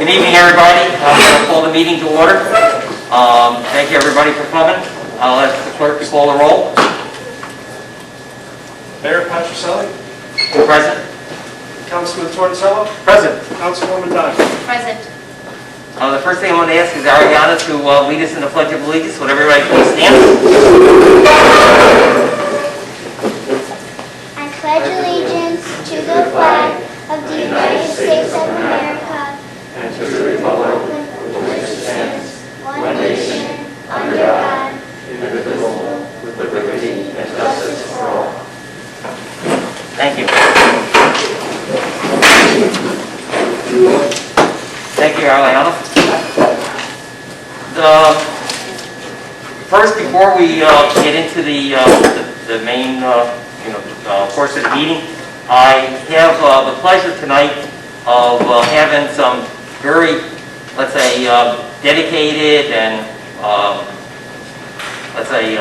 Good evening, everybody. I'm going to call the meeting to order. Thank you, everybody, for coming. I'll ask the clerk to call the roll. Mayor Patricelli. Present. Councilman Torricello. Present. Councilwoman Dunn. Present. The first thing I want to ask is Ariana to lead us in the Pledge of Allegiance. Would everybody please stand? I pledge allegiance to the flag of the United States of America and to the republic for which it stands, one nation, under God, indivisible, with liberty and justice for all. Thank you. Thank you, Ariana. First, before we get into the main course of the meeting, I have the pleasure tonight of having some very, let's say, dedicated and let's say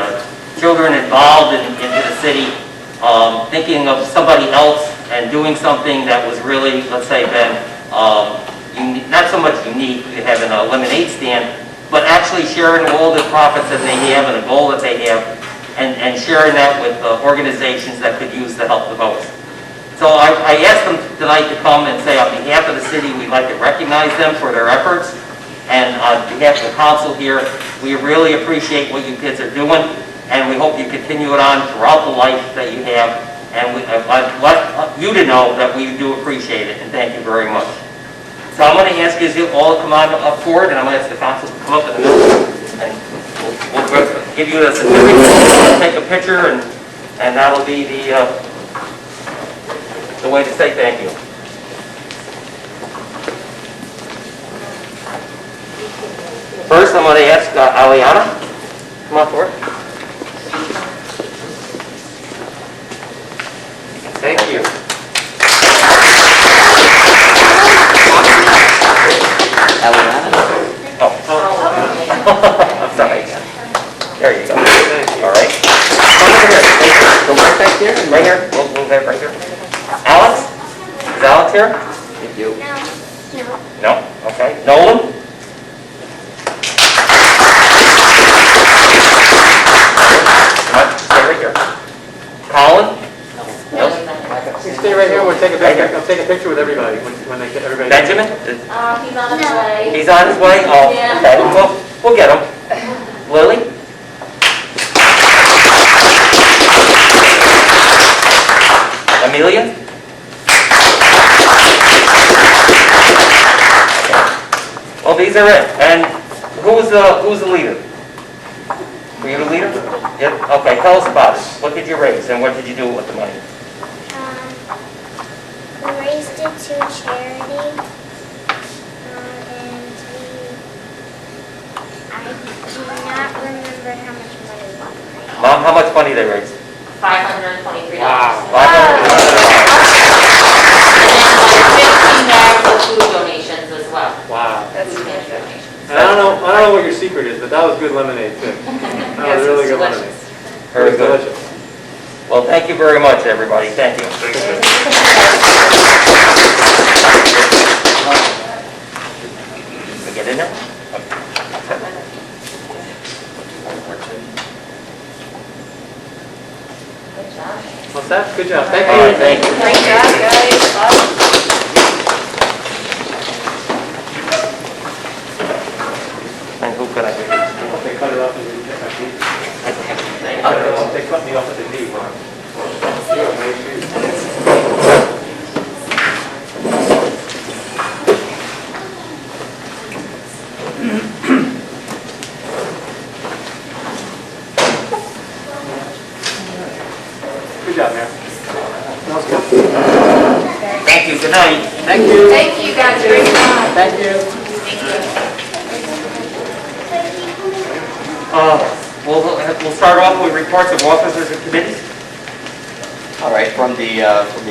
children involved into the city, thinking of somebody else and doing something that was really, let's say, been not so much unique, having a lemonade stand, but actually sharing all the profits that they have and the goal that they have, and sharing that with organizations that could use the help the most. So I asked them tonight to come and say, on behalf of the city, we'd like to recognize them for their efforts, and on behalf of the council here, we really appreciate what you kids are doing, and we hope you continue it on throughout the life that you have, and I'd like you to know that we do appreciate it, and thank you very much. So I'm going to ask you all to come on up forward, and I'm going to ask the council to come up in the middle, and we'll give you a certificate, take a picture, and that'll be the way to say thank you. First, I'm going to ask Aliana, come on forward. Thank you. Oh. I'm sorry. There you go. All right. Come over here. Go right back here. Right here. We'll move that right here. Alex? Is Alex here? No. No? Okay. Nolan? Come on. Stay right here. Colin? No. You stay right here. We'll take a picture. I'll take a picture with everybody when they get everybody. Benjamin? He's on his way. He's on his way? Oh, Yeah. okay. We'll get him. Lily? Amelia? Well, these are it. And who's the leader? Were you the leader? Yep. Okay, tell us about it. What did you raise and what did you do with the money? We raised it to a charity, and I do not remember how much money we raised. Mom, how much money they raised? $523. Wow. And $15 for food donations as well. Wow. Food pantry donations. And I don't know what your secret is, but that was good lemonade too. That was really good lemonade. Very good. Delicious. Well, thank you very much, everybody. Thank you. We get in there? Good job. What's that? Good job. Thank All right, you. thank you. Great job, guys. And who could I be? They cut it off and you get my feet. They cut me off at the knee, Ron. Good job, Mayor. That was good. Thank you. Good night. Thank you. Thank you, guys. Great job. Thank you. Thank you. We'll start off with reports of officers and committees. All right, from the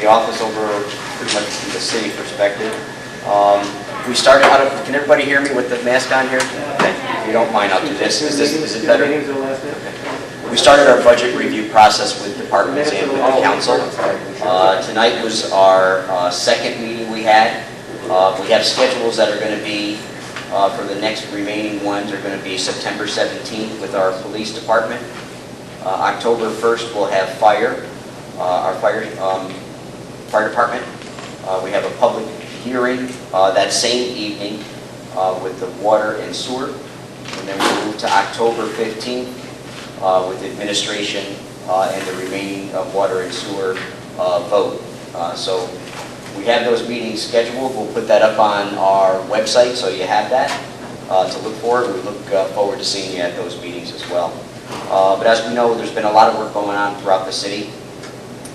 office over pretty much from the city perspective. We started out of, can everybody hear me with the mask on here? Okay, if you don't mind, I'll do this. Is it better? We started our budget review process with departments and with the council. Tonight was our second meeting we had. We have schedules that are going to be, for the next remaining ones, are going to be September 17th with our police department. October 1st, we'll have our fire department. We have a public hearing that same evening with the water and sewer. And then we'll move to October 15th with administration and the remaining water and sewer vote. So we have those meetings scheduled. We'll put that up on our website so you have that to look forward. We look forward to seeing you at those meetings as well. But as we know, there's been a lot of work going on throughout the city.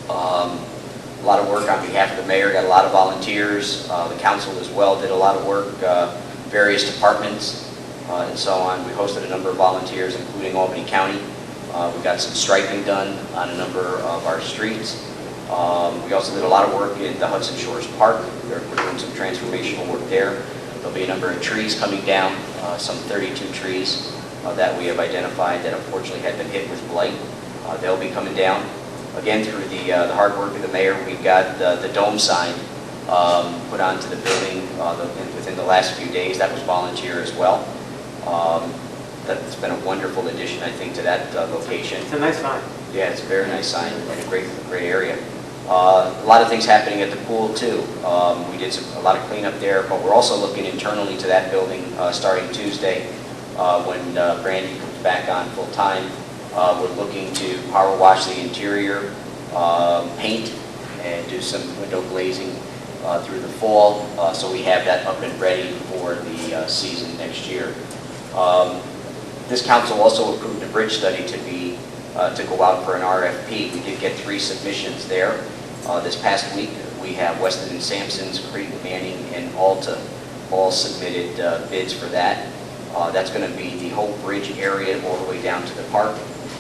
A lot of work on behalf of the mayor, got a lot of volunteers. The council as well did a lot of work, various departments and so on. We hosted a number of volunteers, including Albany County. We got some striping done on a number of our streets. We also did a lot of work in the Hudson Shores Park. We're doing some transformational work there. There'll be a number of trees coming down, some 32 trees that we have identified that unfortunately had been hit with blight. They'll be coming down. Again, through the hard work of the mayor, we've got the dome sign put onto the building within the last few days. That was volunteer as well. That's been a wonderful addition, I think, to that location. It's a nice sign. Yeah, it's a very nice sign and a great area. A lot of things happening at the pool too. We did a lot of cleanup there, but we're also looking internally to that building starting Tuesday when Brandy comes back on full time. We're looking to power wash the interior, paint, and do some window glazing through the fall, so we have that up and ready for the season next year. This council also approved a bridge study to go out for an RFP. We did get 3 submissions there. This past week, we have Weston and Sampson's, Creed, Manning, and Alta all submitted bids for that. That's going to be the whole bridge area all the way down to the park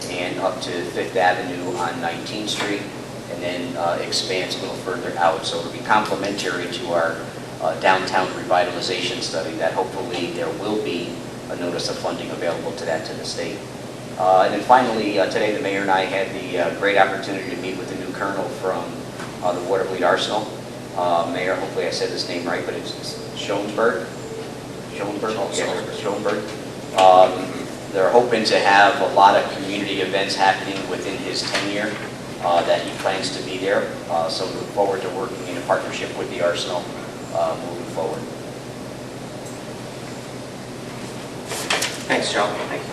and up to 5th Avenue on 19th Street, and then expands a little further out. So it'll be complementary to our downtown revitalization study that hopefully there will be a notice of funding available to that to the state. And then finally, today the mayor and I had the great opportunity to meet with the new colonel from the Watervliet Arsenal. Mayor, hopefully I said his name right, but it's Schoenberg. They're hoping to have a lot of community events happening within his tenure that he plans to be there. So we look forward to working in a partnership with the Arsenal moving forward. Thanks, Joe. Thank you.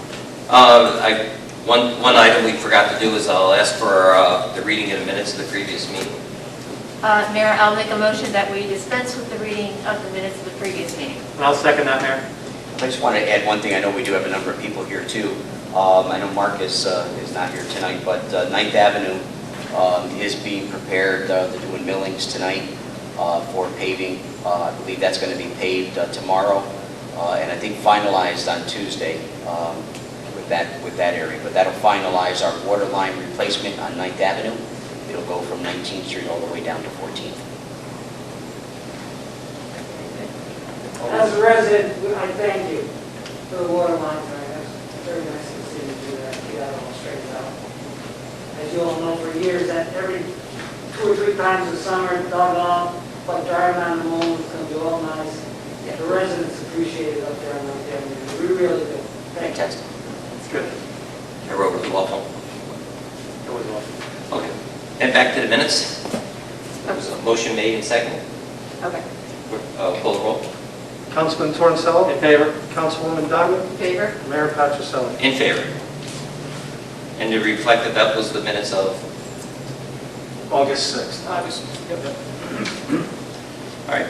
One item we forgot to do is I'll ask for the reading in the minutes of the previous meeting. Mayor, I'll make a motion that we dispense with the reading of the minutes of the previous meeting. And I'll second that, Mayor. I just want to add one thing. I know we do have a number of people here too. I know Mark is not here tonight, but 9th Avenue is being prepared. They're doing millings tonight for paving. I believe that's going to be paved tomorrow, and I think finalized on Tuesday with that area. But that'll finalize our water line replacement on 9th Avenue. It'll go from 19th Street all the way down to 14th. As a resident, I thank you for the water line thing. That's very nice of the city to do that, get that all straightened out. As you all know, for years, that every 2 or 3 times a summer, dug off, like driving on the moon, it's going to be all nice. The residents appreciate it up there on that avenue. We really do. Thank you. Fantastic. It's good. I wrote it awful. It was awesome. Okay. And back to the minutes. There was a motion made and seconded. Okay. Pull the roll. Councilman Torncello? In favor? Councilwoman Diamond? In favor? Mayor Patricelli? In favor. And to reflect that was the minutes of August 6th. August. All right.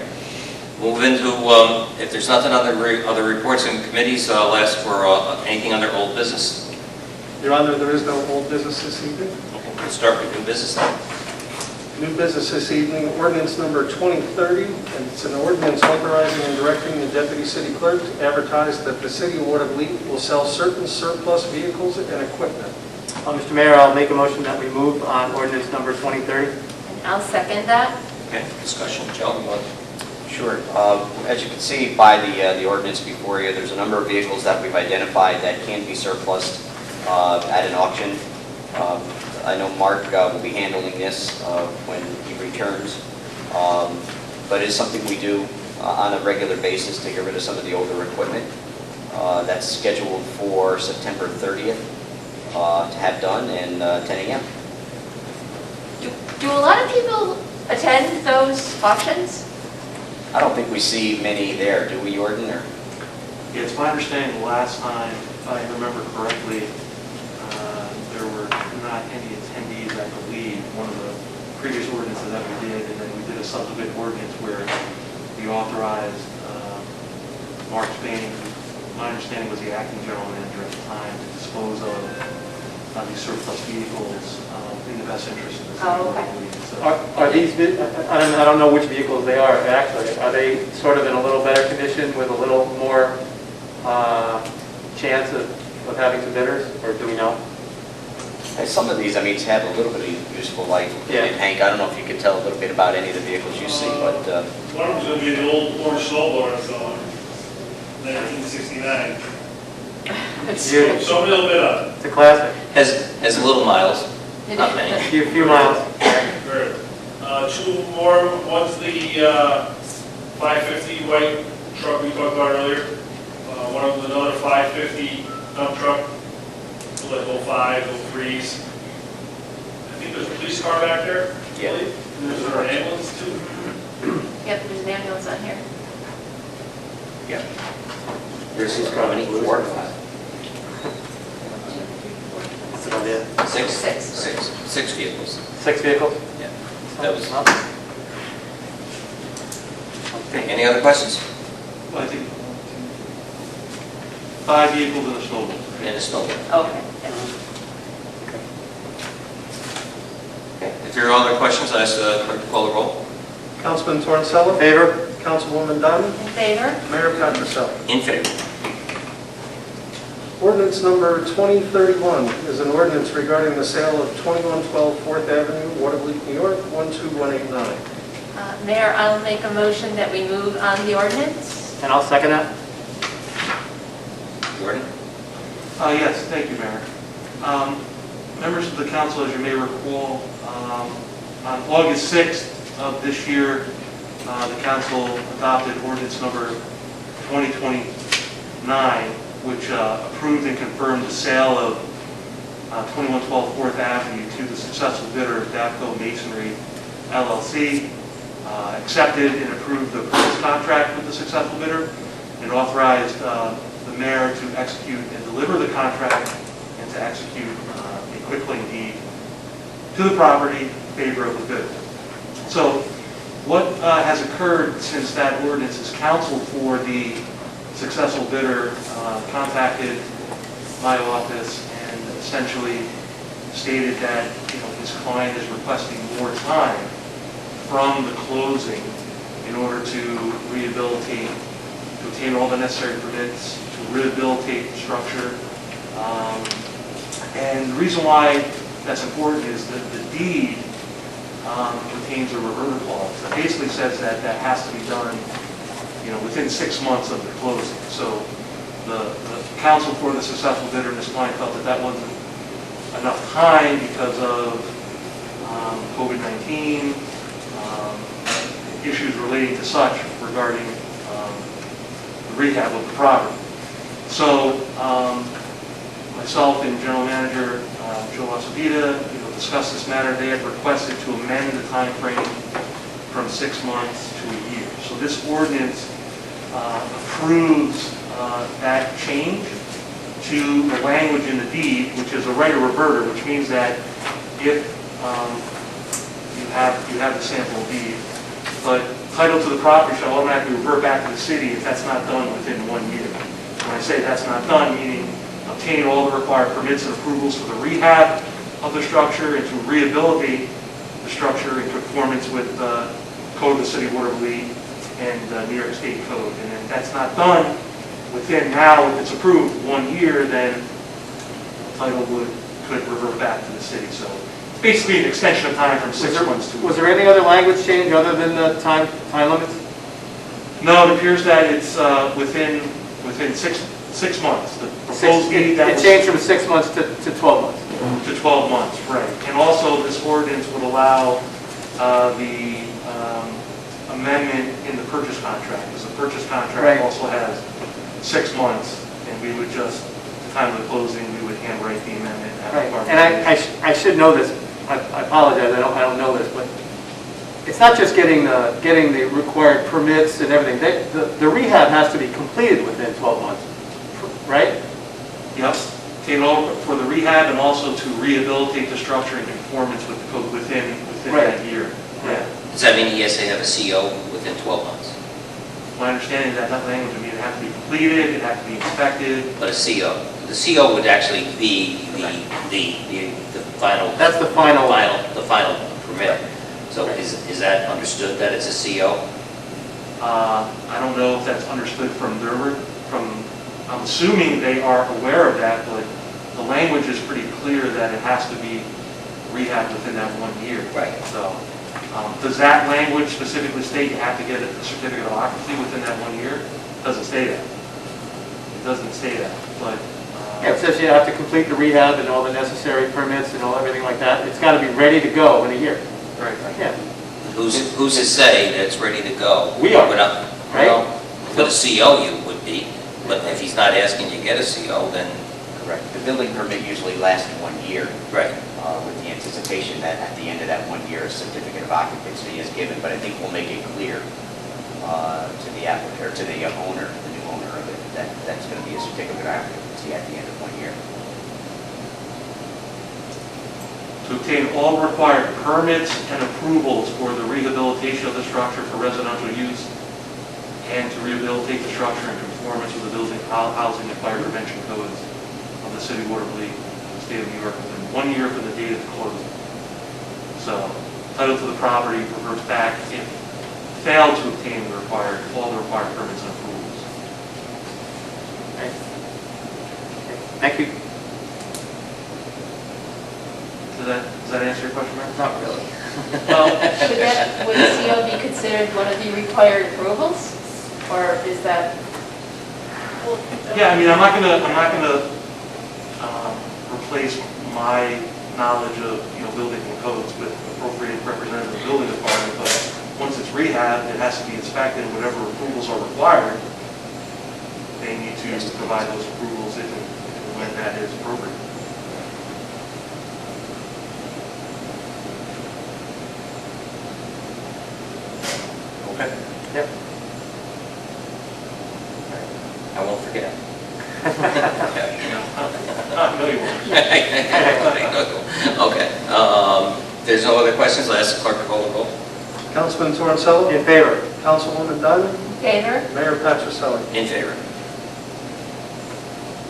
Move into, if there's nothing on the other reports and committees, I'll ask for anything under old business. Your Honor, there is no old business this evening. Okay, we'll start with new business now. New business this evening, ordinance number 2030, and it's an ordinance authorizing and directing the deputy city clerk to advertise that the city of Watervliet will sell certain surplus vehicles and equipment. Mr. Mayor, I'll make a motion that we move on ordinance number 2030. And I'll second that. Okay, discussion. Joe, you want? Sure. As you can see by the ordinance before you, there's a number of vehicles that we've identified that can be surplused at an auction. I know Mark will be handling this when he returns, but it's something we do on a regular basis to get rid of some of the older equipment. That's scheduled for September 30th to have done and 10 a.m. Do a lot of people attend those auctions? I don't think we see many there, do we, Jordan? Or? Yeah, it's my understanding last time, if I remember correctly, there were not any attendees, I believe, one of the previous ordinances that we did, and then we did a subsequent ordinance where we authorized Mark Spain, my understanding was the acting general manager at the time, to dispose of these surplus vehicles in the best interest of the city. Oh, okay. So, Are these, I don't know which vehicles they are actually, are they sort of in a little better condition with a little more chance of having some bidders, or do we know? And some of these, I mean, have a little bit of useful life. Yeah. And Hank, I don't know if you could tell a little bit about any of the vehicles you see, but One of them's gonna be the old orange snowblower that's on 1969. Yeah. So a little bit of It's a classic. Has little miles, not many. Few miles. it. Two more, one's the 550 white truck we talked about earlier. One of them another 550 dump truck, like 05, 03s. I think there's a police car back there, I Yeah. believe. And there's an ambulance too. Yep, there's an ambulance on here. yeah. There's how many? 4? That's an idea. 6? Six. 6 vehicles. 6 vehicles? Yeah. That was. Okay, any other questions? I think 5 vehicles and a snowball. And a snowball. Okay. Okay. If there are other questions, I ask the clerk to call the roll. Councilman Torricella? Favor? Councilwoman Diamond? In favor? Mayor Patricella? In favor. Ordinance number 2031 is an ordinance regarding the sale of 2112 4th Avenue, Watervliet, New York, 12189. Mayor, I'll make a motion that we move on the ordinance. And I'll second that. Gordon? Yes, thank you, Mayor. Members of the council, as you may recall, on August 6th of this year, the council adopted ordinance number 2029, which approved and confirmed the sale of 2112 4th Avenue to the successful bidder, Davco Masonry LLC, accepted and approved the purchase contract with the successful bidder, and authorized the mayor to execute and deliver the contract and to execute a quitclaim deed to the property in favor of the bidder. So what has occurred since that ordinance is counsel for the successful bidder contacted my office and essentially stated that his client is requesting more time from the closing in order to rehabilitate, to obtain all the necessary permits, to rehabilitate the structure. And the reason why that's important is that the deed contains a reverter clause that basically says that that has to be done within 6 months of the closing. So the counsel for the successful bidder and his client felt that that wasn't enough time because of COVID-19, issues relating to such regarding the rehab of the property. So myself and General Manager Joe Lasavita discussed this matter. They had requested to amend the time frame from 6 months to a year. So this ordinance approves that change to the language in the deed, which is a right of reverter, which means that if you have the sample deed, but title to the property shall automatically revert back to the city if that's not done within 1 year. When I say that's not done, meaning obtain all the required permits and approvals for the rehab of the structure and to rehabilitate the structure in conformance with Code of the City of Watervliet and New York State Code. And if that's not done within now, if it's approved 1 year, then title could revert back to the city. So it's basically an extension of time from 6 months to. Was there any other language change other than the time limits? No, it appears that it's within 6 months. The proposed deed that It was changed from 6 months to 12 months. to 12 months, right. And also, this ordinance would allow the amendment in the purchase contract, because the purchase Right. contract also has 6 months, and we would just, at the time of the closing, we would handwrite the amendment. And have Right, it part of and the- I should know this, I apologize, I don't know this, but it's not just getting the required permits and everything. The rehab has to be completed within 12 months, right? Yep, take all for the rehab and also to rehabilitate the structure in conformance with the code within Right. that year. Yeah. Does that mean he has to have a CO within 12 months? My understanding is that language would mean it has to be completed, it has to be inspected. But a CO, the CO would actually be the final. That's the final. The final permit. So is that understood that it's a CO? I don't know if that's understood from I'm assuming they are aware of that, but the language is pretty clear that it has to be rehabbed within that 1 year. Right. So, does that language specifically state you have to get a certificate of occupancy within that 1 year? Doesn't say that. It doesn't say that, but. Yeah, it says you have to complete the rehab and all the necessary permits and everything like that. It's got to be ready to go in a year. Right. Yeah, Who's to say that it's ready to go? We are, Without- right? Well, with a CO you would be, but if he's not asking you to get a CO, then, Correct. The building permit usually lasts 1 year, right. with the anticipation that at the end of that 1 year, a certificate of occupancy is given. But I think we'll make it clear to the applicant, or to the owner, the new owner of it, that that's going to be a certificate of occupancy at the end of 1 year. To obtain all required permits and approvals for the rehabilitation of the structure for residential use and to rehabilitate the structure in conformance with the building, housing, and fire prevention codes of the city of Watervliet, the state of New York, within 1 year from the date of the closing. So, title to the property reverts back if failed to obtain all the required permits and approvals. Right. Thank you. Does that answer your question, Mayor? Not really. Well, Would a CO be considered one of the required approvals? Or is that, yeah, I mean, I'm not gonna replace my knowledge of, building and codes with appropriate representative of the building department, but once it's rehabbed, it has to be inspected, and whatever approvals are required, they need to provide those approvals if and when that is appropriate. Okay. Yep. I won't forget. No, you won't. Okay. There's no other questions, I'll ask the clerk to call the roll. Councilman Torricella? In favor? Councilwoman Dunn? in favor? Mayor Patricelli? In favor.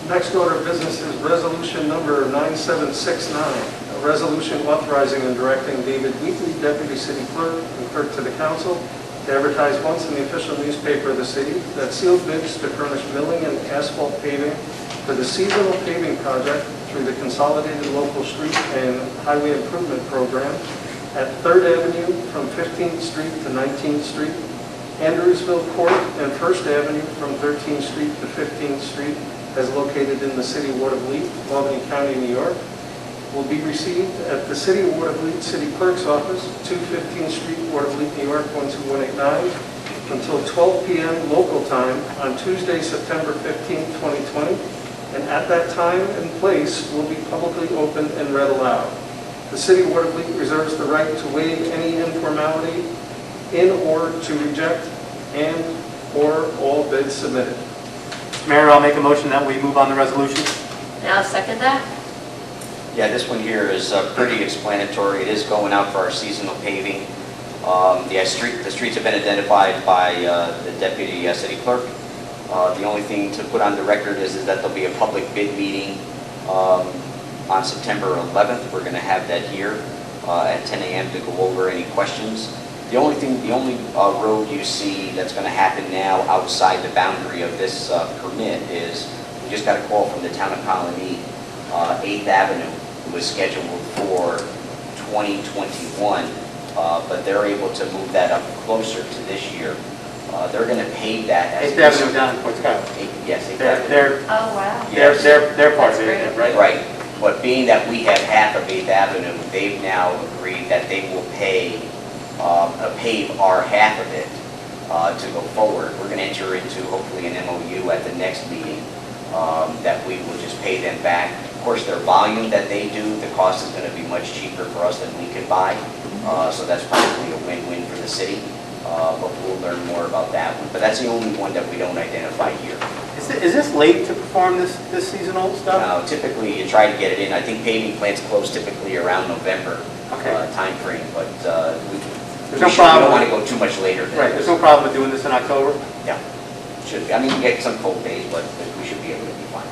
Next order of business is resolution number 9769, a resolution authorizing and directing David Wheatley, Deputy City Clerk, and Clerk to the Council, to advertise once in the official newspaper of the city that sealed bids to furnish milling and asphalt paving for the seasonal paving project through the Consolidated Local Street and Highway Improvement Program at 3rd Avenue from 15th Street to 19th Street, Andrewsville Court and 1st Avenue from 13th Street to 15th Street, as located in the city of Watervliet, Albany County, New York, will be received at the City of Watervliet City Clerk's Office, 215th Street, Watervliet, New York, 12189, until 12 p.m. local time on Tuesday, September 15, 2020, and at that time and place will be publicly opened and read aloud. The City of Watervliet reserves the right to waive any informality in or to reject and/or all bids submitted. Mayor, I'll make a motion that we move on the resolution. And I'll second that. Yeah, this one here is pretty explanatory. It is going out for our seasonal paving. The streets have been identified by the deputy city clerk. The only thing to put on the record is that there'll be a public bid meeting on September 11th. We're going to have that here at 10 a.m. to go over any questions. The only road you see that's going to happen now outside the boundary of this permit is, we just got a call from the town of Colony, 8th Avenue was scheduled for 2021, but they're able to move that up closer to this year. They're going to pave that as... 8th Avenue down in Port Scott. Yes, 8th Avenue. They're Oh, wow. Yes. they're part of it, That's right? Right, but being that we have half of 8th Avenue, they've now agreed that they will pay pave our half of it to go forward. We're going to enter into hopefully an MOU at the next meeting that we will just pay them back. Of course, their volume that they do, the cost is going to be much cheaper for us than we can buy. So that's probably a win-win for the city. But we'll learn more about that one. But that's the only one that we don't identify here. Is this late to perform this seasonal stuff? Now, typically, you try to get it in. I think paving plants close typically around November timeframe, but we don't want to go too much later than Right, there's no problem with doing this in October? Yeah, should be. I mean, you get some cold days, but we should be able to be fine.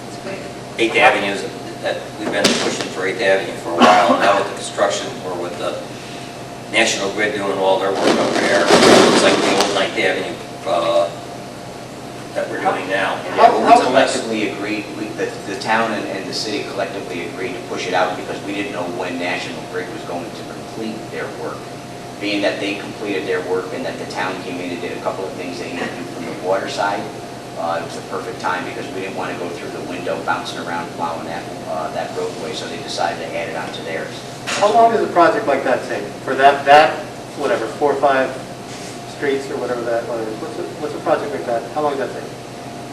It's great. 8th Avenue is, that we've been pushing for 8th Avenue for a while. Now with the construction, or with the National Grid doing all their work over there, it's like the old 9th Avenue that we're doing now. Yeah, but we collectively agreed, the town and the city collectively agreed to push it out because we didn't know when National Grid was going to complete their work. Being that they completed their work and that the town came in and did a couple of things they needed to do from the water side, it was the perfect time because we didn't want to go through the window bouncing around plowing that roadway, so they decided to add it onto theirs. How long does a project like that take? For that, whatever, 4 or 5 streets or whatever that, what's a project like that? How long does that take?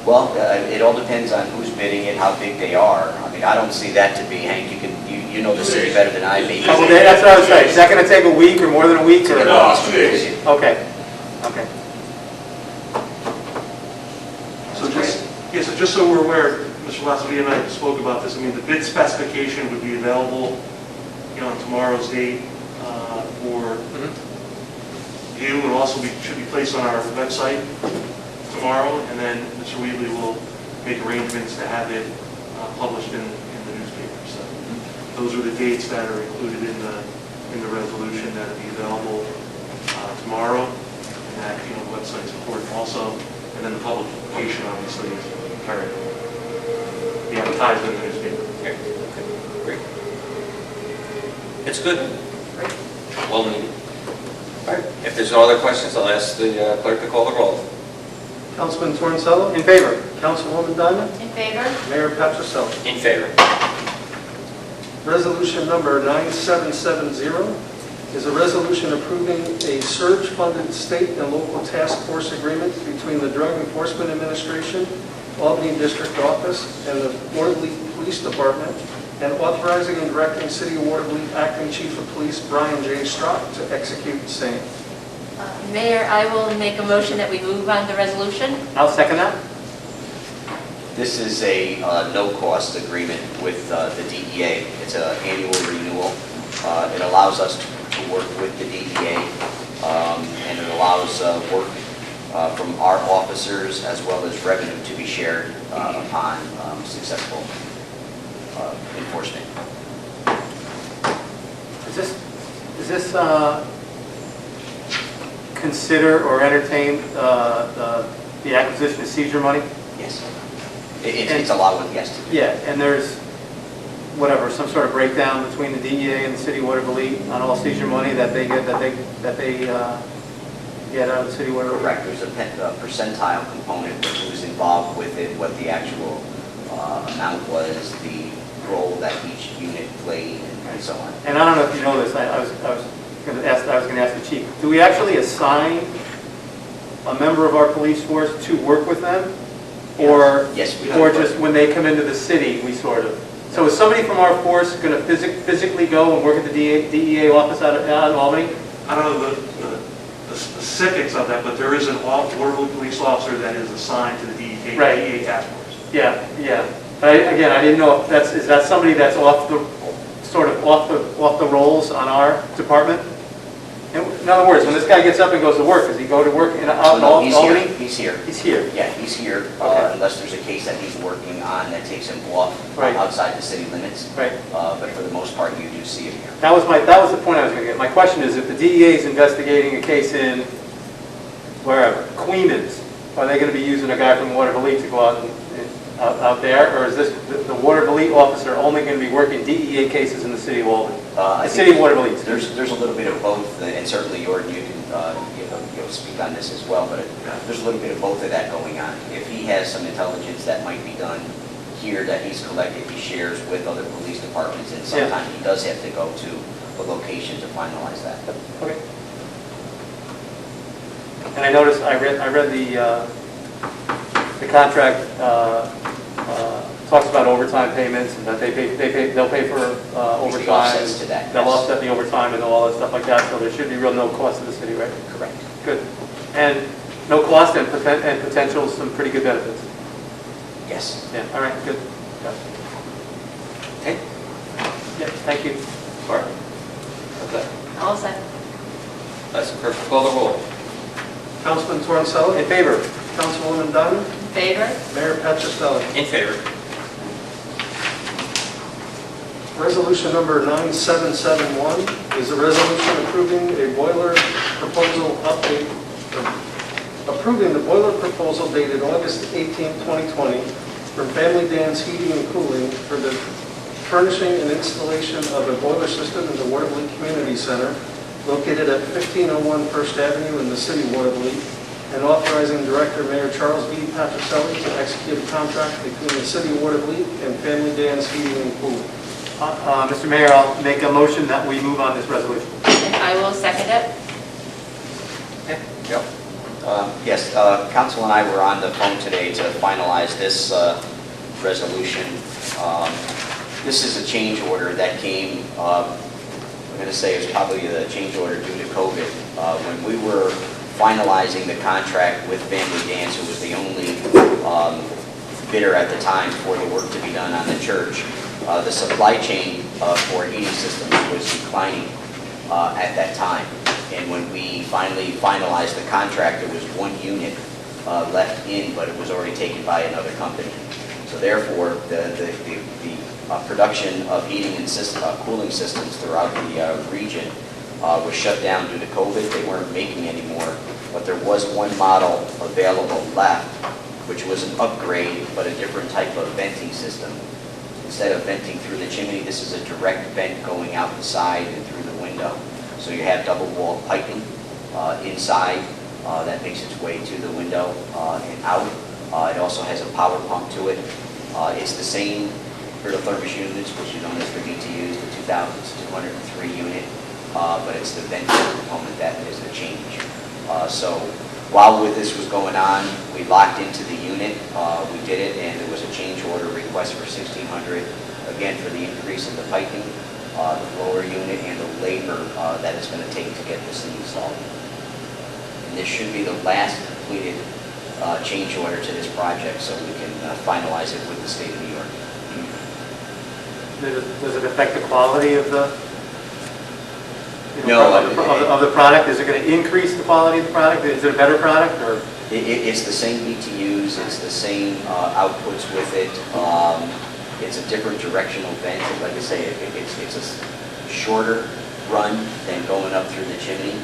Well, it all depends on who's bidding it, how big they are. I mean, I don't see that to be, Hank, you know the city better than I may. Couple days, that's what I was saying. Is that going to take a week or more than a week? Or? No, 2 days. Okay. So just so we're aware, Mr. Lasavia and I spoke about this. I mean, the bid specification would be available, on tomorrow's date for view, and also should be placed on our website tomorrow, and then Mr. Weebly will make arrangements to have it published in the newspaper. So those are the dates that are included in the resolution that will be available tomorrow, and that the website's important also, and then the publication obviously is current. The advertisement in the newspaper. Okay, great. It's good. Well needed. All right. If there's no other questions, I'll ask the clerk to call the roll. Councilman Torncello? In favor? Councilwoman Diamond? In favor? Mayor Patricello? In favor. Resolution number 9770 is a resolution approving a surge-funded state and local task force agreement between the Drug Enforcement Administration, Albany District Office, and the Watervliet Police Department, and authorizing and directing City of Watervliet Acting Chief of Police Brian J. Strock to execute the same. Mayor, I will make a motion that we move on the resolution. I'll second that. This is a no-cost agreement with the DEA. It's an annual renewal. It allows us to work with the DEA, and it allows work from our officers as well as revenue to be shared upon successful enforcement. Is this consider or entertain the acquisition of seizure money? Yes. It's a lot with yes. Yeah, and there's whatever, some sort of breakdown between the DEA and the City of Watervliet on all seizure money that they get get out of the City of Watervliet? Correct. There's a percentile component of who's involved with it, what the actual amount was, the role that each unit played, and so on. And I don't know if you know this, I was going to ask the chief. Do we actually assign a member of our police force to work with them, or Yes, we or do. just when they come into the city, we sort of? So is somebody from our force going to physically go and work at the DEA office out in Albany? I don't know the specifics of that, but there is an Watervliet police officer that is assigned to the DEA task force. Yeah. But again, I didn't know if is that somebody that's off the rolls on our department? In other words, when this guy gets up and goes to work, does he go to work out in Albany? He's here. He's here. Yeah, he's here, Okay. unless there's a case that he's working on that takes him off Right. outside the city limits. Right. But for the most part, you do see him here. That was the point I was going to get. My question is, if the DEA is investigating a case in wherever, Queens, are they going to be using a guy from Watervliet to go out there, or is this the Watervliet officer only going to be working DEA cases in the City of Albany? I The City of think Watervliet. There's a little bit of both, and certainly you can speak on this as well, but there's a little bit of both of that going on. If he has some intelligence that might be done here that he's collected, he shares with other police departments, and sometimes he does have to go to the location to finalize that. Okay. And I noticed, I read the contract talks about overtime payments and that they'll pay for Usually overtime. offsets to that, They'll yes. offset the overtime and all that stuff like that, so there should be real no cost to the city, right? Correct. Good. And no cost and potential some pretty good benefits. Yes. Yeah, all right, good. Got it. Okay. Yeah, thank you. Bart? Okay. All set. Vice Clerk, call the roll. Councilman Torricelli? In favor? Councilwoman Diamond? In favor? Mayor Patricelli? In favor. Resolution number 9771 is a resolution approving a boiler proposal update, approving the boiler proposal dated August 18, 2020 from Family Dan's Heating and Cooling for the furnishing and installation of a boiler system in the Watervliet Community Center located at 1501 First Avenue in the city of Watervliet, and authorizing Director Mayor Charles B. Patricelli to execute a contract between the city of Watervliet and Family Dan's Heating and Cooling. Mr. Mayor, I'll make a motion that we move on this resolution. And I will second it. Yep. Yes, council and I were on the phone today to finalize this resolution. This is a change order that came, I'm going to say it was probably the change order due to COVID. When we were finalizing the contract with Family Dan's, who was the only bidder at the time for the work to be done on the church, the supply chain for heating systems was declining at that time. And when we finally finalized the contract, there was one unit left in, but it was already taken by another company. So therefore, the production of heating and cooling systems throughout the region was shut down due to COVID. They weren't making anymore, but there was one model available left, which was an upgrade, but a different type of venting system. Instead of venting through the chimney, this is a direct vent going out the side and through the window. So you have double wall piping inside that makes its way to the window and out. It also has a power pump to it. It's the same thermos units, which is known as the BTUs, the 2,203 unit, but it's the venting component that is the change. So while this was going on, we locked into the unit, we did it, and there was a change order request for $1,600, again, for the increase in the piping, the blower unit, and the labor that it's going to take to get this thing installed. And this should be the last completed change order to this project, so we can finalize it with the state of New York. Does it affect the quality of the, No, of the product? Is it going to increase the quality of the product? Is it a better product, or? It's the same BTUs, it's the same outputs with it. It's a different directional vent. Like I say, it's a shorter run than going up through the chimney,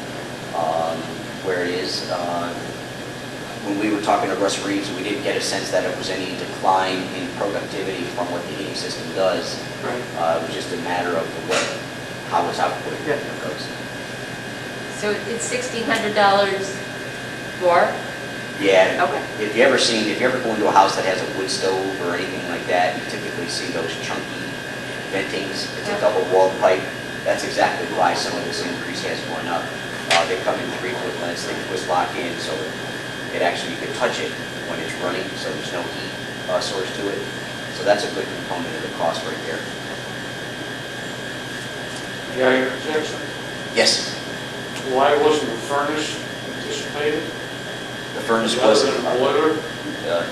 where it is. When we were talking to Russ Reeves, we didn't get a sense that it was any decline in productivity from what the heating system does. Right. It was just a matter of how it's output goes. So it's $1,600 more? Yeah. Okay. If you ever go into a house that has a wood stove or anything like that, you typically see those chunky ventings. It's a double walled pipe. That's exactly why some of this increase has gone up. They come in 3-foot lengths, they twist lock in, so it actually, you can touch it when it's running, so there's no heat source to it. So that's a good component of the cost right there. Any objection? Yes, Why wasn't the furnace anticipated? the furnace Rather was, than a boiler?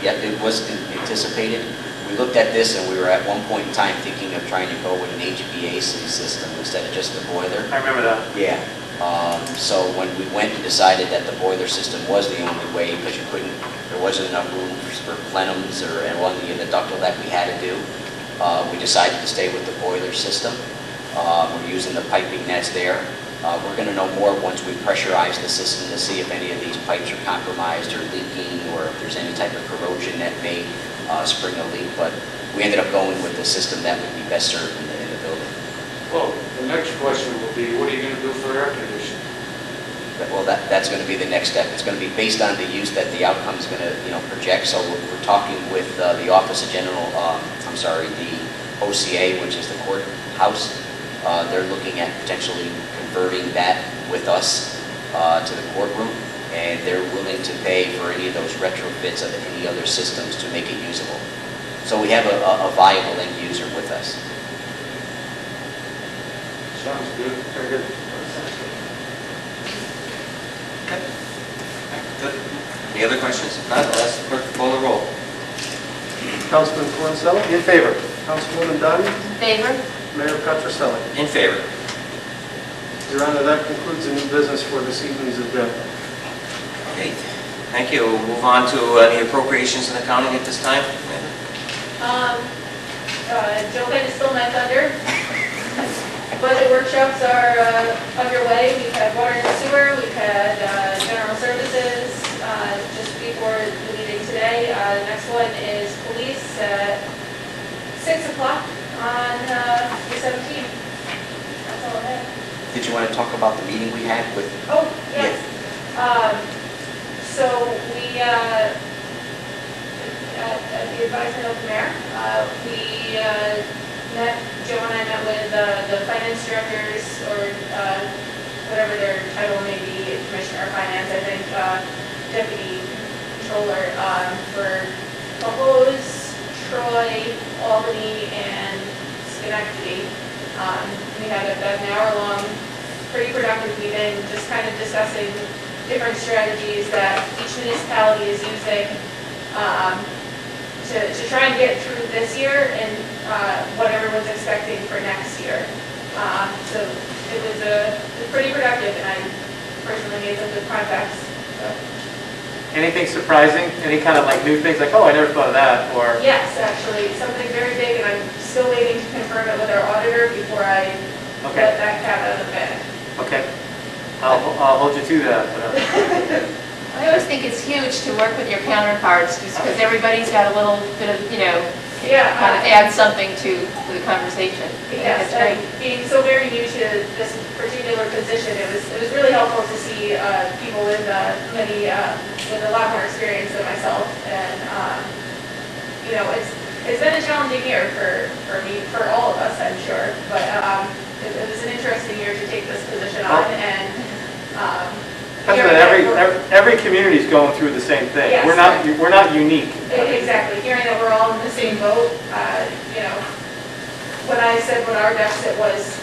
yeah, it was anticipated. We looked at this and we were at one point in time thinking of trying to go with an HVAC system instead of just the boiler. I remember that. Yeah. So when we went and decided that the boiler system was the only way, because there wasn't enough room for plenums or along the ductile that we had to do, we decided to stay with the boiler system. We're using the piping that's there. We're going to know more once we pressurize the system to see if any of these pipes are compromised or leaking, or if there's any type of corrosion that may spring a leak. But we ended up going with the system that would be best served in the building. Well, the next question will be, what are you going to do for air conditioning? Well, that's going to be the next step. It's going to be based on the use that the outcome is going to, project. So we're talking with the Office of the OCA, which is the courthouse. They're looking at potentially converting that with us to the courtroom, and they're willing to pay for any of those retrofits of any other systems to make it usable. So we have a viable end user with us. Sounds good. Very good. Good. Any other questions? If not, I'll ask the clerk to call the roll. Councilman Cornzella, In favor? Councilwoman Dunn, In favor? Mayor Patrascelli. In favor. Your Honor, that concludes the new business for this evening's agenda. Okay, thank you. We'll move on to the appropriations and accounting at this time. Joe is still my thunder. Budget workshops are underway. We've had water and sewer, we've had general services just before the meeting today. The next one is police at 6 o'clock on the 17th. That's all I have. Did you want to talk about the meeting we had with? Oh, yes. So we, at the advisement of the mayor, we met, Joe and I met with the finance directors, or whatever their title may be, Commissioner of Finance, I think, Deputy Controller, for Cohoes, Troy, Albany, and Schenectady. We had about an hour-long, pretty productive meeting, just kind of discussing different strategies that each municipality is using to try and get through this year and what everyone's expecting for next year. So it was pretty productive, and I personally made some good contacts. So. Anything surprising? Any kind of like new things, like, oh, I never thought of that, or? Yes, actually, something very big, and I'm still waiting to confirm it with our auditor before I let that cat out of the bag. Okay. I'll hold you to that. But, I always think it's huge to work with your counterparts, just because everybody's got a little bit of, kind of add something to the conversation. Yes, and being so very new to this particular position, it was really helpful to see people with with a lot more experience than myself, and it's been a challenging year for me, for all of us, I'm sure, but it was an interesting year to take this position on, and every community's going through the same thing. Yes. We're not unique. Exactly, hearing that we're all in the same boat, when I said what our deficit was,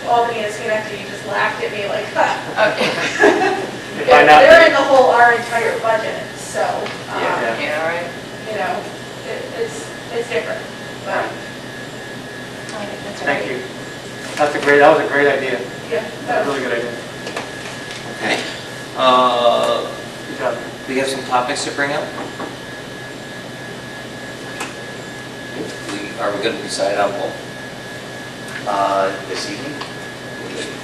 Albany and Schenectady just laughed at me like, huh. They're in the whole, our entire budget, so, right. it's different, but. Thank you. That was a great idea. Yeah. That's a really good idea. Okay. Good job. We have some topics to bring up. Are we going to decide on one? This evening?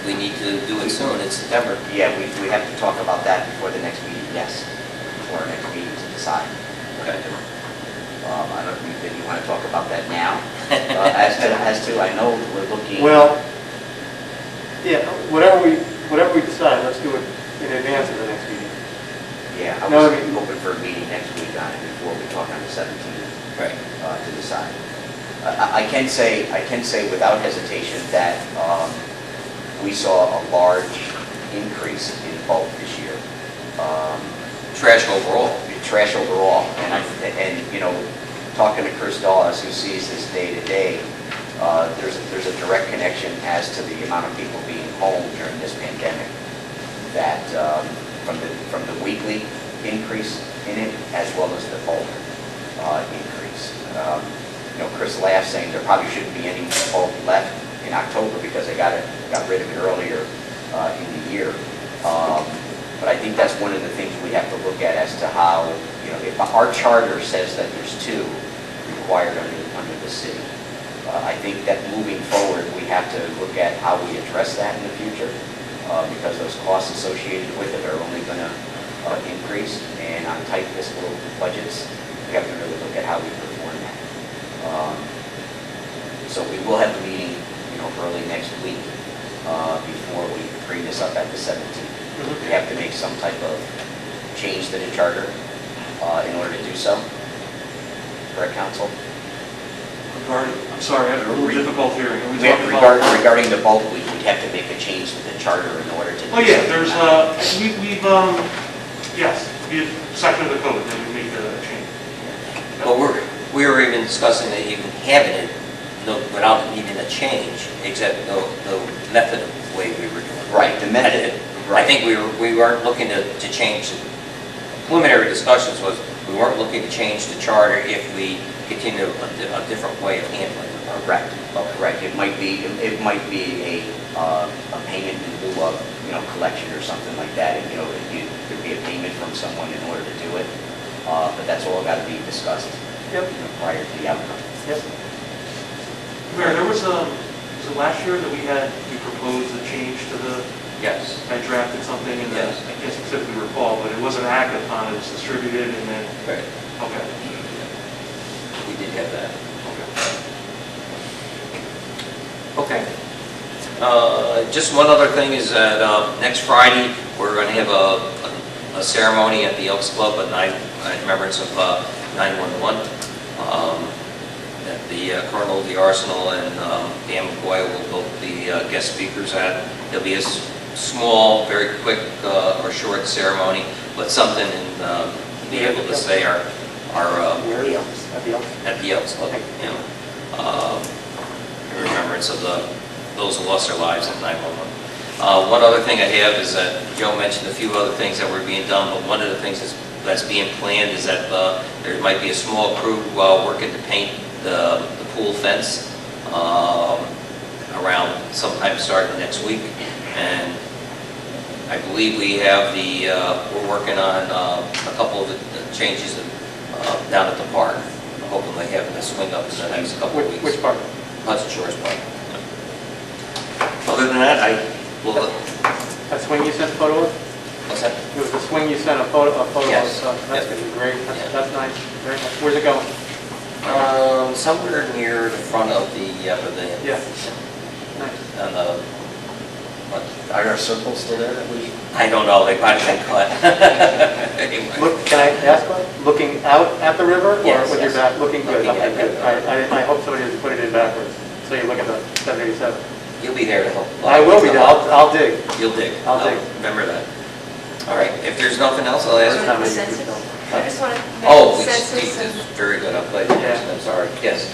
We need to do it soon, it's September. Yeah, we have to talk about that before the next meeting, yes. Before our next meeting to decide. Okay. I don't think that you want to talk about that now. As to, I know we're looking. Well, yeah, whatever we decide, let's do it in advance of the next meeting. Yeah, I No, was I mean- hoping for a meeting next week on it before we talk on the 17th. Right. To decide. I can say without hesitation that we saw a large increase in bulk this year. Trash overall. Trash overall, and talking to Chris Dawes, who sees this day to day, there's a direct connection as to the amount of people being home during this pandemic. That from the weekly increase in it as well as the bulk increase. Chris laughs saying there probably shouldn't be any bulk left in October because they got rid of it earlier in the year. But I think that's one of the things we have to look at as to how, if our charter says that there's 2 required under the city. I think that moving forward, we have to look at how we address that in the future because those costs associated with it are only going to increase. And on tight fiscal budgets, we have to really look at how we perform that. So we will have a meeting, early next week before we bring this up at the 17th. We have to make some type of change to the charter in order to do so. Correct, council? I'm sorry, I had a little difficult hearing. Are we talking about? Regarding the bulk, we'd have to make a change to the charter in order to. Oh, yeah, there's, yes, be a section of the code that would make a change. But we were even discussing that even having it, without needing a change, except the method of the way we were doing it. Right, the method, I think we weren't looking to change, preliminary discussions was, we weren't looking to change the charter if we continue a different way of handling it. Correct, correct. It might be a payment in lieu of, collection or something like that. And, there'd be a payment from someone in order to do it. But that's all got to be discussed prior to the outcome. Yep. Mayor, there was it last year that we proposed a change to the, Yes. I drafted something and then, Yes. I can't specifically recall, but it wasn't acted upon, it was distributed and then, Right. okay. We did have that. Okay. Okay. Just one other thing is that next Friday, we're going to have a ceremony at the Elks Club in remembrance of 9/11. That the Colonel of the Arsenal and Dan McCoy will both be guest speakers at. There'll be a small, very quick or short ceremony, but something to be able to say our Where are the Elks? At the Elks? at the Elks Club, in remembrance of those who lost their lives in 9/11. One other thing I have is that Joe mentioned a few other things that were being done, but one of the things that's being planned is that there might be a small crew working to paint the pool fence around sometime starting next week. And I believe we have we're working on a couple of the changes down at the park. I'm hoping they have the swing up in the next couple of weeks. Which part? Hudson Shores Park. Other than that, I will, That swing you sent a photo of? what's that? It was the swing you sent a photo of, Yes. so that's Yep. going to be great. Yeah. That's nice, very nice. Where's it going? Somewhere near the front of the pavilion. Yeah. Nice. On the, Are our circles still there that we? I don't know, they probably been cut. Anyway. Look, can I ask one? Looking out at the river or Yes, with your yes. back? Looking good. Looking Okay, at good. it. I hope somebody doesn't put it in backwards. So you look at the 787. You'll be there to help. I will be there. I'll dig. You'll dig. I'll dig. Remember that. All right, if there's nothing else, I'll ask. First time I The use census? this. I just want to. Oh, Census and- very good, I'm glad you Yeah. mentioned, I'm sorry, yes.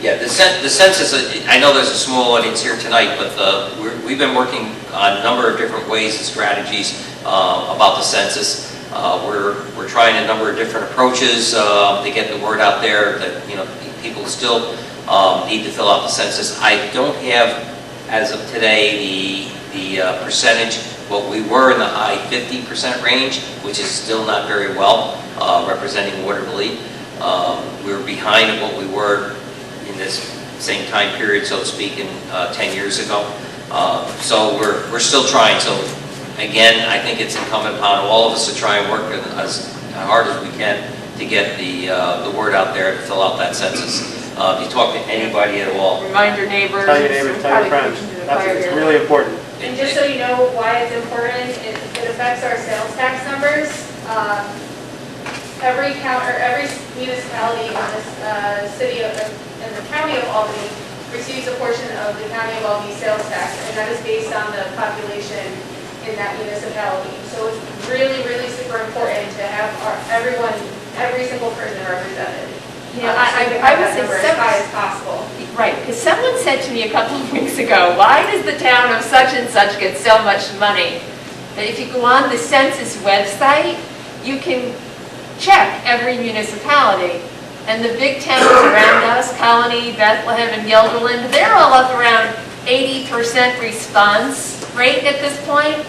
Yeah, the census, I know there's a small audience here tonight, but we've been working on a number of different ways and strategies about the census. We're trying a number of different approaches to get the word out there that, people still need to fill out the census. I don't have, as of today, the percentage, but we were in the high 50% range, which is still not very well, representing Watervliet. We were behind what we were in this same time period, so to speak, in 10 years ago. So we're still trying. So again, I think it's incumbent upon all of us to try and work as hard as we can to get the word out there to fill out that census. If you talk to anybody at all, Remind your neighbors. Tell your neighbors, tell your friends. It's really important. And just so you know why it's important, it affects our sales tax numbers. Every municipality in this city of, in the county of Albany receives a portion of the county of Albany sales tax, and that is based on the population in that municipality. So it's really, really super important to have everyone, every single person represented. I would say as high as possible. Right, because someone said to me a couple of weeks ago, why does the town of such and such get so much money? That if you go on the census website, you can check every municipality. And the big towns around us, Colony, Bethlehem, and Guilderland, they're all up around 80% response rate at this point.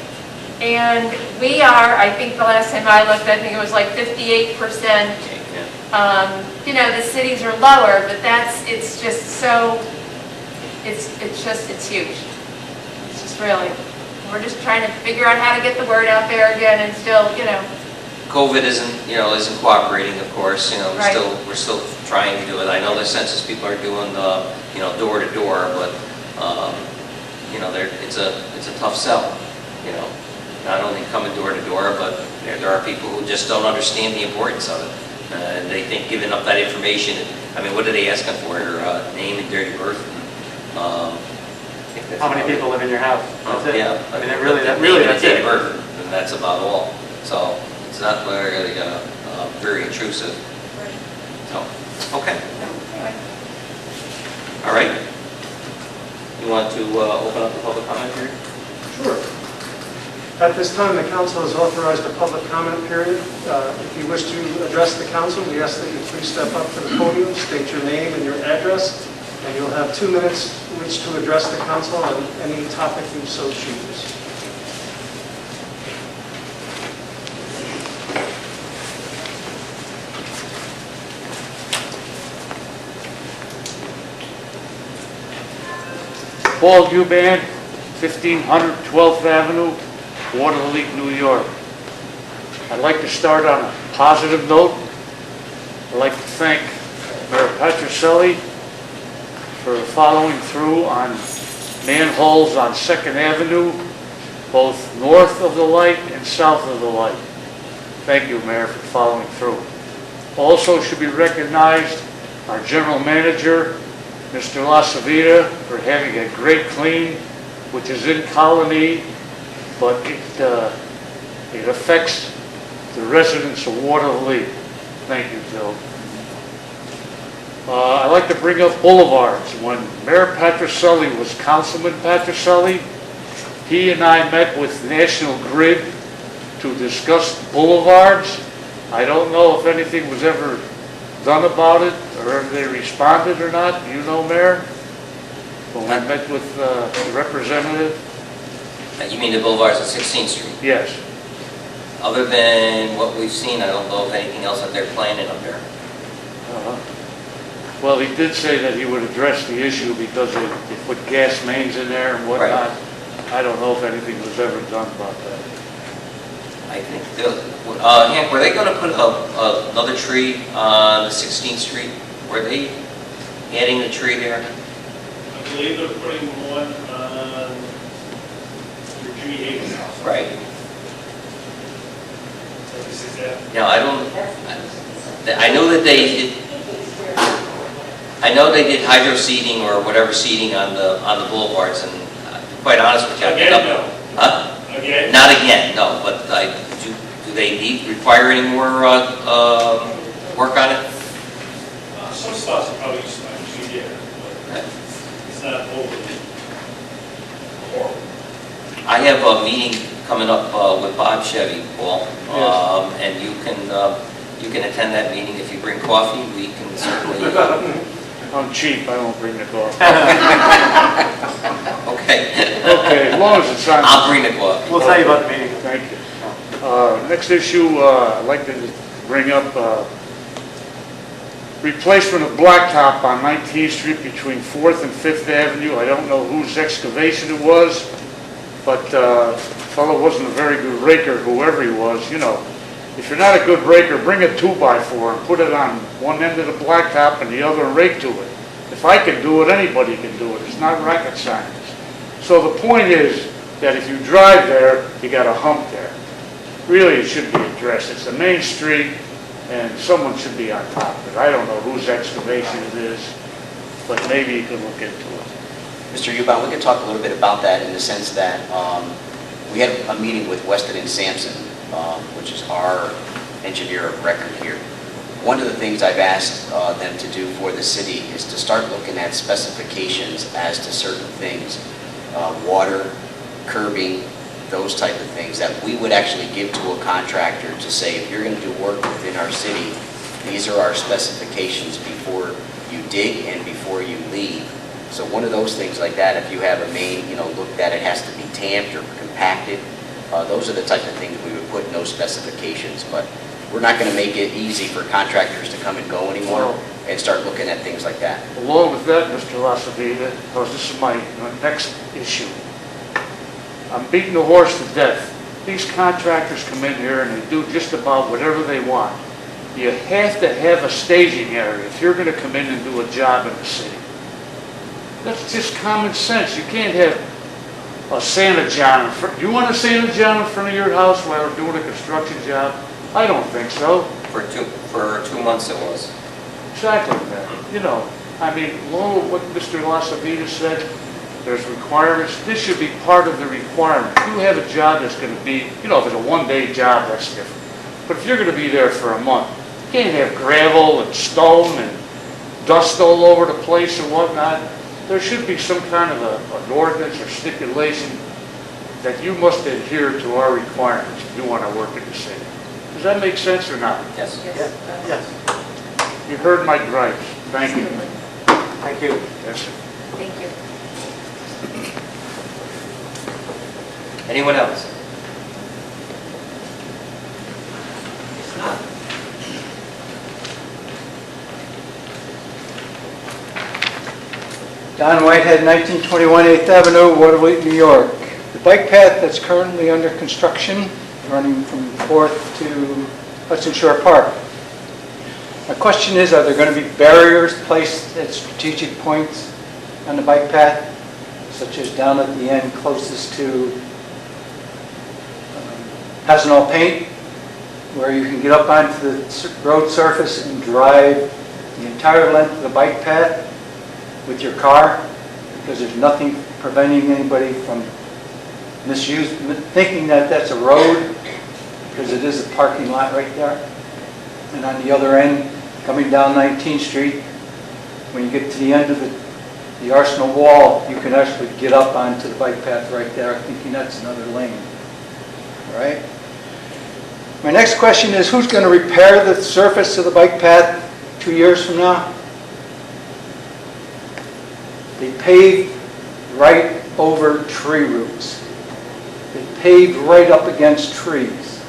And we are, I think the last time I looked, I think it was like 58%. The cities are lower, but it's just so, it's huge. It's just really, we're just trying to figure out how to get the word out there again and still, COVID isn't cooperating, of course, Right. we're still trying to do it. I know the census people are doing, door to door, but, it's a tough sell, not only coming door to door, but there are people who just don't understand the importance of it. And they think giving up that information I mean, what are they asking for? Name and date of birth? I think that's How many about it. people live in your house? That's it. Yeah. I mean, Name that's and date it. of birth, and that's about all. So it's not very, very intrusive. So, okay. Anyway. All right. You want to open up the public comment period? Sure. At this time, the council has authorized a public comment period. If you wish to address the council, we ask that you please step up to the podium, state your name and your address, and you'll have 2 minutes which to address the council on any topic you so choose. Paul Duban, 1500 12th Avenue, Watervliet, New York. I'd like to start on a positive note. I'd like to thank Mayor Patricelli for following through on manholes on 2nd Avenue, both north of the light and south of the light. Thank you, Mayor, for following through. Also should be recognized our general manager, Mr. La Savita, for having a great clean, which is in Colony, but it affects the residents of Watervliet. Thank you, Joe. I'd like to bring up boulevards. When Mayor Patricelli was Councilman Patricelli, he and I met with National Grid to discuss boulevards. I don't know if anything was ever done about it, or if they responded or not. Do you know, Mayor? When I met with the representative? You mean the boulevards at 16th Street? Yes. Other than what we've seen, I don't know of anything else that they're planning up there. Well, he did say that he would address the issue because they put gas mains in there and whatnot. I don't know if anything was ever done about that. I think, Hank, were they going to put another tree on the 16th Street? Were they adding the tree there? I believe they're putting one on your Jimmy Hayden's house. Right. This is that. Now, I know that they did, I know they did hydro seeding or whatever seeding on the boulevards, and quite honest with you, I Again, no. Huh? Again? Not again, no, but do they require any more work on it? Some spots are probably just not too yet, but it's not overly horrible. I have a meeting coming up with Bob Chevy, Paul, and you can attend that meeting if you bring coffee. We can certainly. I'm cheap, I won't bring the coffee. Okay. Okay, as long as it's on. I'll bring the coffee. We'll tell you about the meeting. Thank you. Next issue, I'd like to bring up replacement of blacktop on 19th Street between 4th and 5th Avenue. I don't know whose excavation it was, but the fellow wasn't a very good raker, whoever he was. You know, if you're not a good raker, bring a 2x4 and put it on one end of the blacktop and the other and rake to it. If I can do it, anybody can do it. It's not rocket science. So the point is that if you drive there, you got a hump there. Really, it should be addressed. It's the main street, and someone should be on top of it. I don't know whose excavation it is, but maybe you could look into it. Mr. Eubank, we could talk a little bit about that in the sense that we had a meeting with Weston and Sampson, which is our engineer of record here. One of the things I've asked them to do for the city is to start looking at specifications as to certain things, water, curbing, those type of things that we would actually give to a contractor to say, if you're going to do work within our city, these are our specifications before you dig and before you leave. So one of those things like that, if you have a main, looked at, it has to be tamped or compacted. Those are the type of things we would put in those specifications, but we're not going to make it easy for contractors to come and go anymore and start looking at things like that. Along with that, Mr. Lasavita, because this is my next issue, I'm beating the horse to death. These contractors come in here and they do just about whatever they want. You have to have a staging area if you're going to come in and do a job in the city. That's just common sense. You can't have a Santa John in front. You want a Santa John in front of your house while we're doing a construction job? I don't think so. For two months it was. Exactly, man. You know, I mean, along with what Mr. Lasavita said, there's requirements. This should be part of the requirement. If you have a job that's going to be, you know, if it's a one-day job, that's different. But if you're going to be there for a month, you can't have gravel and stone and dust all over the place and whatnot. There should be some kind of an ordinance or stipulation that you must adhere to our requirements if you want to work in the city. Does that make sense or not? Yes. Yes. You heard my gripes. Thank you. Thank you. Yes, sir. Thank you. Anyone else? Don Whitehead, 1921 8th Avenue, Watervliet, New York. The bike path that's currently under construction, running from 4th to Hudson Shore Park. My question is, are there going to be barriers placed at strategic points on the bike path, such as down at the end closest to Hasnall Paint, where you can get up onto the road surface and drive the entire length of the bike path with your car, because there's nothing preventing anybody from thinking that that's a road, because it is a parking lot right there. And on the other end, coming down 19th Street, when you get to the end of the Arsenal wall, you can actually get up onto the bike path right there, thinking that's another lane. All right? My next question is, who's going to repair the surface of the bike path 2 years from now? They paved right over tree roots. They paved right up against trees.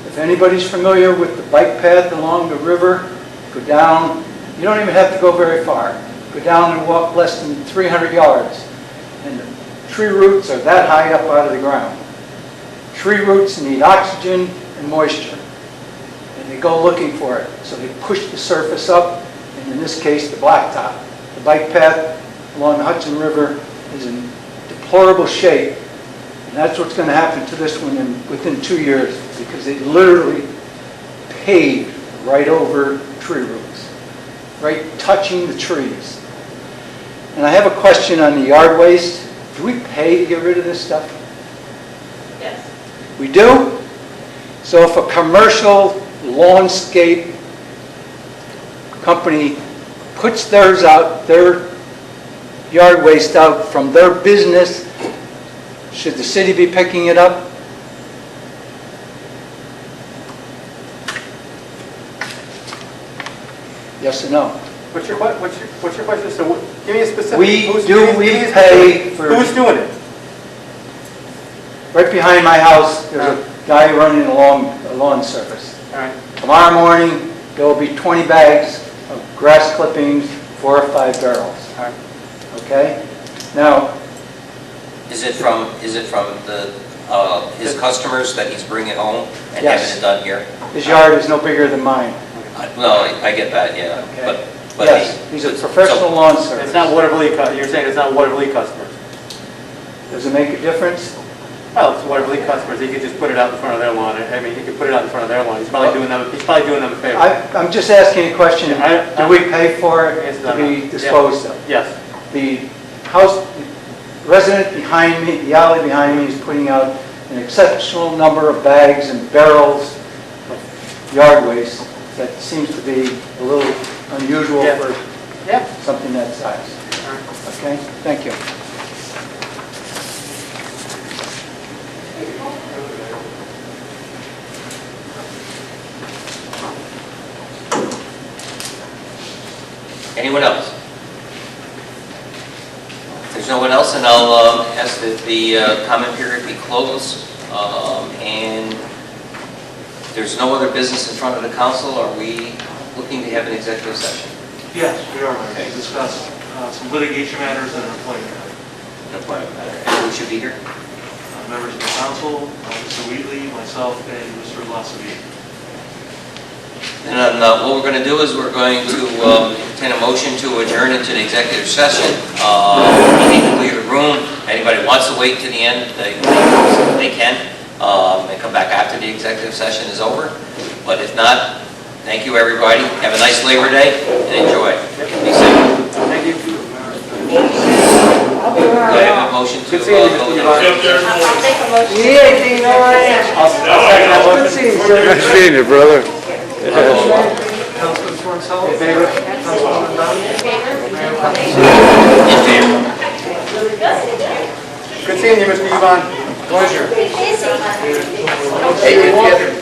If anybody's familiar with the bike path along the river, go down, you don't even have to go very far. Go down and walk less than 300 yards. And the tree roots are that high up out of the ground. Tree roots need oxygen and moisture. And they go looking for it. So they push the surface up, and in this case, the blacktop. The bike path along the Hudson River is in deplorable shape. And that's what's going to happen to this one within 2 years, because they literally paved right over tree roots, right touching the trees. And I have a question on the yard waste. Do we pay to get rid of this stuff? Yes. We do? So if a commercial lawnscape company puts theirs out, their yard waste out from their business, should the city be picking it up? Yes or no? What's your question? So give me a specific. We who's pay for... Who's doing it? Right behind my house, there's a guy running along a lawn surface. All right. Tomorrow morning, there will be 20 bags of grass clippings, 4 or 5 barrels. All right. Okay? Now, Is it from his customers that he's bringing home and Yes. having it done here? his yard is no bigger than mine. No, I get that, yeah. Okay. But Yes, he's a professional lawn surface. It's not Watervliet, you're saying it's not Watervliet customers? Does it make a difference? Well, it's Watervliet customers, he could just put it out in front of their lawn. I mean, he could put it out in front of their lawn. He's probably doing them a favor. I'm just asking a question. Yeah, Do we pay for it Yes, to be yeah. disposed of? Yes. The house, resident behind me, the alley behind me is putting out an exceptional number of bags and barrels of yard waste that seems to be a little unusual Yeah. for Yeah. something that size. Okay, thank you. anyone else? If there's no one else, then I'll ask that the comment period be closed. And if there's no other business in front of the council, are we looking to have an executive session? Yes, we are going Okay. to discuss some litigation matters and an employment matter. An appointment matter. And who should be here? Members of the council, Mr. Wheatley, myself, and Mr. Lasavie. And what we're going to do is we're going to entertain a motion to adjourn into the executive session. We need to clear the room. Anybody wants to wait to the end, they can, and come back after the executive session is over. But if not, Thank you, everybody. Have a nice Labor Day and enjoy. Be safe. Thank you. Do I have a motion to Good seeing you, go Mr. into Yvonne. Yep, there's I'll one. make a motion. Yeah, Dean, all right. I'll second that Good motion. seeing you, sir. Nice seeing you, brother. Councilman Swansello? In favor? Councilwoman Dunn? In favor. Good seeing you, Mr. Yvonne. Pleasure. Hey, if you have-